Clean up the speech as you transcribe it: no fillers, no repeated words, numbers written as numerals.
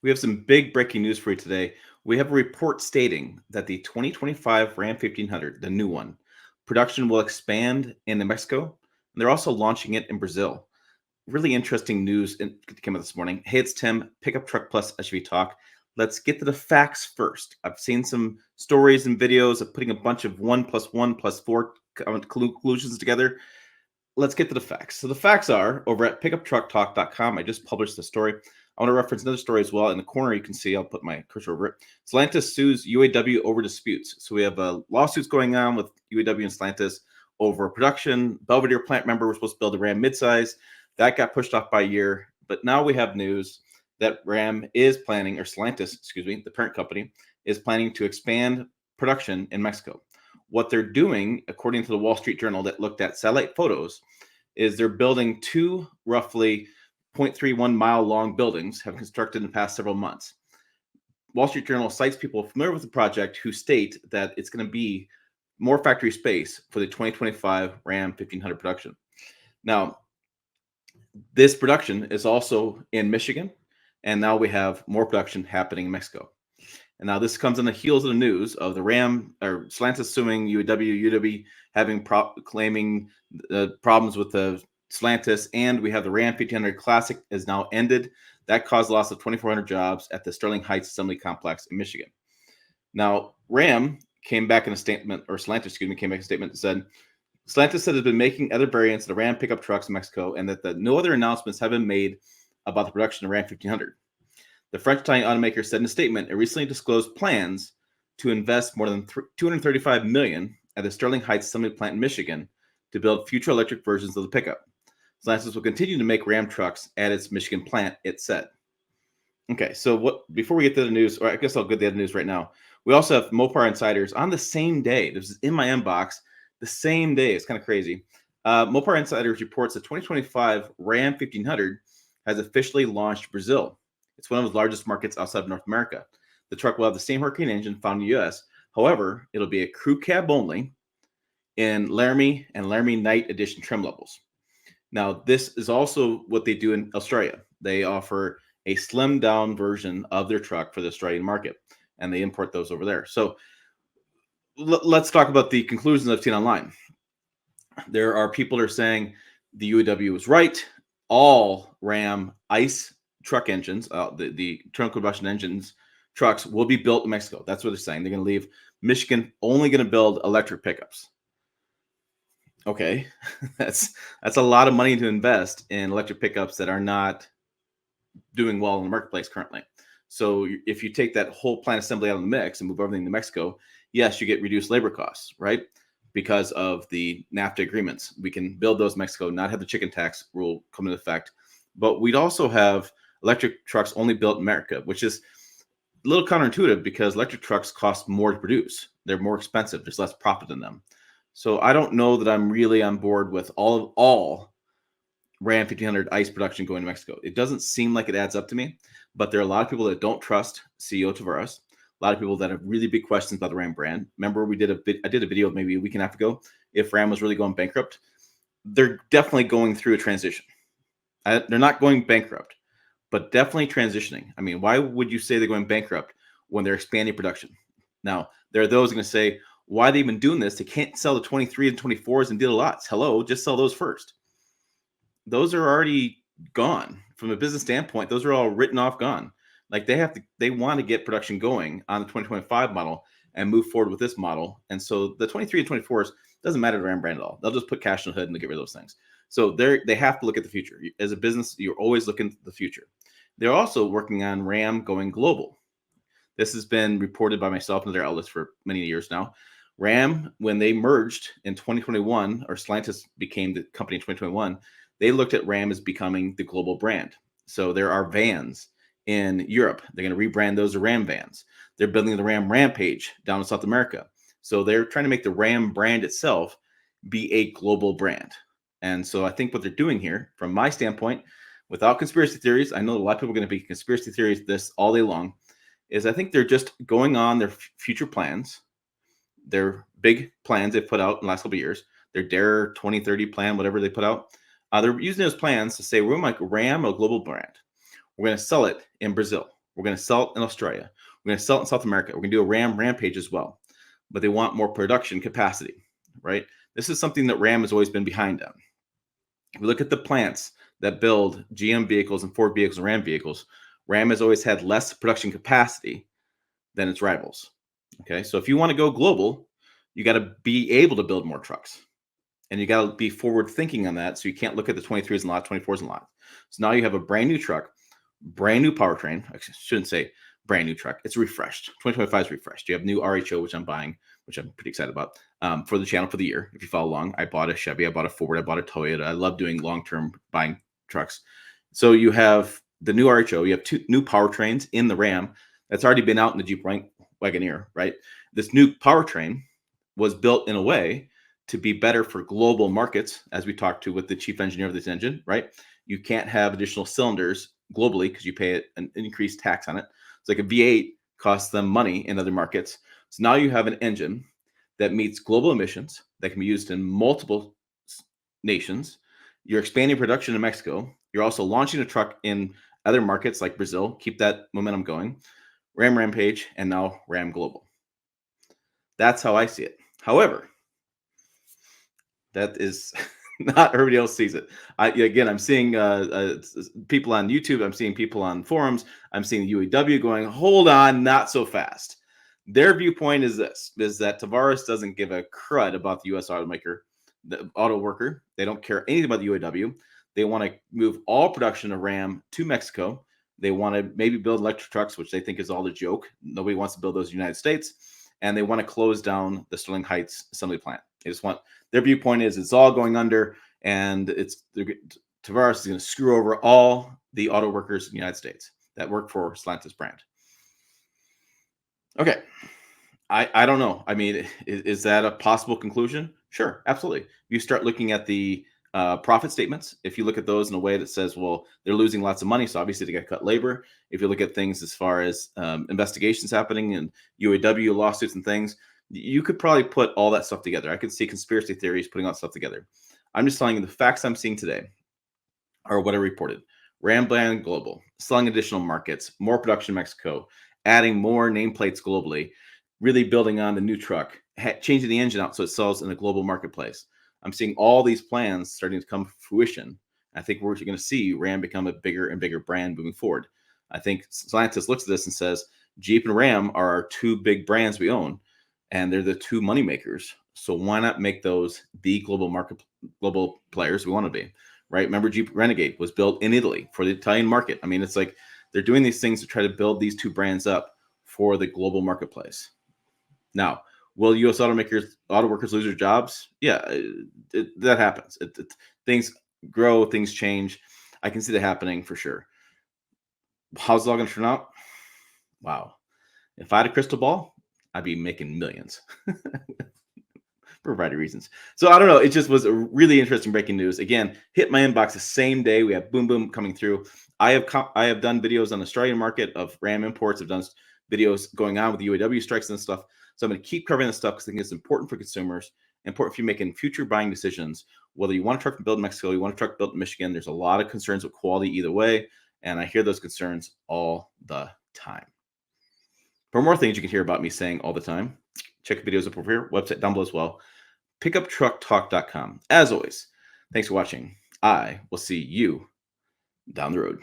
We have some big breaking news for you today. We have a report stating that the 2025 Ram 1500, the new one, production will expand in Mexico, and they're also launching it in Brazil. Really interesting news came out this morning. Hey, it's Tim, Pickup Truck Plus SUV Talk. Let's get to the facts first. I've seen some stories and videos of putting a bunch of 1 plus 1 plus 4 conclusions together. Let's get to the facts. So the facts are over at pickuptrucktalk.com. I just published the story. I want to reference another story as well. In the corner, you can see, I'll put my cursor over it. Stellantis sues UAW over disputes. So we have lawsuits going on with UAW and Stellantis over production. Belvedere plant member was supposed to build a Ram midsize. That got pushed off by a year. But now we have news that Ram is planning, or Stellantis, excuse me, the parent company, is planning to expand production in Mexico. What they're doing, according to the Wall Street Journal that looked at satellite photos, is they're building two roughly 0.31 mile long buildings, have constructed in the past several months. Wall Street Journal cites people familiar with the project who state that it's going to be more factory space for the 2025 Ram 1500 production. Now, this production is also in Michigan, and now we have more production happening in Mexico. And now this comes on the heels of the news of the Ram or Stellantis suing UAW having claiming problems with the Stellantis, and we have the Ram 1500 Classic is now ended. That caused loss of 2,400 jobs at the Sterling Heights Assembly Complex in Michigan. Now, Ram came back in a statement, or Stellantis, excuse me, came back in a statement that said, Stellantis said it's been making other variants of the Ram pickup trucks in Mexico, and that no other announcements have been made about the production of Ram 1500. The French-Italian automaker said in a statement it recently disclosed plans to invest more than $235 million at the Sterling Heights Assembly Plant in Michigan to build future electric versions of the pickup. Stellantis will continue to make Ram trucks at its Michigan plant, it said. Okay, so before we get to the news, or I guess I'll get to the news right now. We also have Mopar Insiders on the same day. This is in my inbox the same day. It's kind of crazy. Mopar Insiders reports the 2025 Ram 1500 has officially launched Brazil. It's one of the largest markets outside of North America. The truck will have the same Hurricane engine found in the U.S. However, it'll be a crew cab only in Laramie and Laramie Night Edition trim levels. Now, this is also what they do in Australia. They offer a slimmed down version of their truck for the Australian market, and they import those over there. So let's talk about the conclusions I've seen online. There are people that are saying the UAW was right. All Ram ICE truck engines, the internal combustion engines trucks will be built in Mexico. That's what they're saying. They're going to leave Michigan, only going to build electric pickups. Okay, that's a lot of money to invest in electric pickups that are not doing well in the marketplace currently. So if you take that whole plant assembly out of the mix and move everything to Mexico, yes, you get reduced labor costs, right? Because of the NAFTA agreements. We can build those in Mexico, not have the chicken tax rule come into effect. But we'd also have electric trucks only built in America, which is a little counterintuitive because electric trucks cost more to produce. They're more expensive. There's less profit in them. So I don't know that I'm really on board with all Ram 1500 ICE production going to Mexico. It doesn't seem like it adds up to me, but there are a lot of people that don't trust CEO Tavares. A lot of people that have really big questions about the Ram brand. Remember, I did a video maybe a week and a half ago. If Ram was really going bankrupt, they're definitely going through a transition. They're not going bankrupt, but definitely transitioning. I mean, why would you say they're going bankrupt when they're expanding production? Now, there are those going to say, why are they even doing this? They can't sell the 23 and 24s and deal lots. Hello, just sell those first. Those are already gone from a business standpoint. Those are all written off, gone. Like they want to get production going on the 2025 model and move forward with this model. And so the 23 and 24s doesn't matter to Ram brand at all. They'll just put cash in the hood and they'll get rid of those things. So they have to look at the future. As a business, you're always looking at the future. They're also working on Ram going global. This has been reported by myself and other outlets for many years now. Ram, when they merged in 2021, or Stellantis became the company in 2021, they looked at Ram as becoming the global brand. So there are vans in Europe. They're going to rebrand those as Ram vans. They're building the Ram Rampage down in South America. So they're trying to make the Ram brand itself be a global brand. And so I think what they're doing here, from my standpoint, without conspiracy theories, I know a lot of people are going to be conspiracy theories this all day long, is I think they're just going on their future plans, their big plans they've put out in the last couple of years, their Dare 2030 plan, whatever they put out. They're using those plans to say, we're going to make Ram a global brand. We're going to sell it in Brazil. We're going to sell it in Australia. We're going to sell it in South America. We're going to do a Ram Rampage as well. But they want more production capacity, right? This is something that Ram has always been behind on. If we look at the plants that build GM vehicles and Ford vehicles and Ram vehicles, Ram has always had less production capacity than its rivals. Okay, so if you want to go global, you got to be able to build more trucks. And you got to be forward thinking on that. So you can't look at the 23s and lot, 24s and lot. So now you have a brand new truck, brand new powertrain. I shouldn't say brand new truck. It's refreshed. 2025 is refreshed. You have new RHO, which I'm buying, which I'm pretty excited about for the channel for the year. If you follow along, I bought a Chevy, I bought a Ford, I bought a Toyota. I love doing long-term buying trucks. So you have the new RHO. You have two new powertrains in the Ram that's already been out in the Jeep Wagoneer, right? This new powertrain was built in a way to be better for global markets, as we talked to with the chief engineer of this engine, right? You can't have additional cylinders globally because you pay an increased tax on it. It's like a V8 costs them money in other markets. So now you have an engine that meets global emissions that can be used in multiple nations. You're expanding production in Mexico. You're also launching a truck in other markets like Brazil. Keep that momentum going. Ram Rampage and now Ram Global. That's how I see it. However, that is not everybody else sees it. I'm seeing people on YouTube. I'm seeing people on forums. I'm seeing UAW going, hold on, not so fast. Their viewpoint is this, is that Tavares doesn't give a crud about the U.S. automaker, the auto worker. They don't care anything about the UAW. They want to move all production of Ram to Mexico. They want to maybe build electric trucks, which they think is all a joke. Nobody wants to build those in the United States. And they want to close down the Sterling Heights assembly plant. They just want, their viewpoint is it's all going under, and Tavares is going to screw over all the auto workers in the United States that work for Stellantis brand. Okay. I don't know. I mean, is that a possible conclusion? Sure, absolutely. You start looking at the profit statements. If you look at those in a way that says, well, they're losing lots of money, so obviously they got to cut labor. If you look at things as far as investigations happening and UAW lawsuits and things, you could probably put all that stuff together. I could see conspiracy theories putting all that stuff together. I'm just telling you the facts I'm seeing today are what I reported. Ram Brand Global, selling additional markets, more production in Mexico, adding more nameplates globally, really building on the new truck, changing the engine out so it sells in the global marketplace. I'm seeing all these plans starting to come to fruition. I think we're going to see Ram become a bigger and bigger brand moving forward. I think Stellantis looks at this and says, Jeep and Ram are our two big brands we own, and they're the two money makers. So why not make those the global players we want to be, right? Remember, Jeep Renegade was built in Italy for the Italian market. I mean, it's like they're doing these things to try to build these two brands up for the global marketplace. Now, will U.S. auto workers lose their jobs? Yeah, that happens. Things grow, things change. I can see that happening for sure. How's it all going to turn out? Wow. If I had a crystal ball, I'd be making millions for a variety of reasons. So I don't know. It just was a really interesting breaking news. Again, hit my inbox the same day. We have boom, boom coming through. I have done videos on the Australian market of Ram imports. I've done videos going on with the UAW strikes and stuff. So I'm going to keep covering this stuff because I think it's important for consumers, important for you making future buying decisions. Whether you want a truck built in Mexico, you want a truck built in Michigan, there's a lot of concerns with quality either way. And I hear those concerns all the time. For more things you can hear about me saying all the time, check the videos up over here, website down below as well, pickuptrucktalk.com. As always, thanks for watching. I will see you down the road.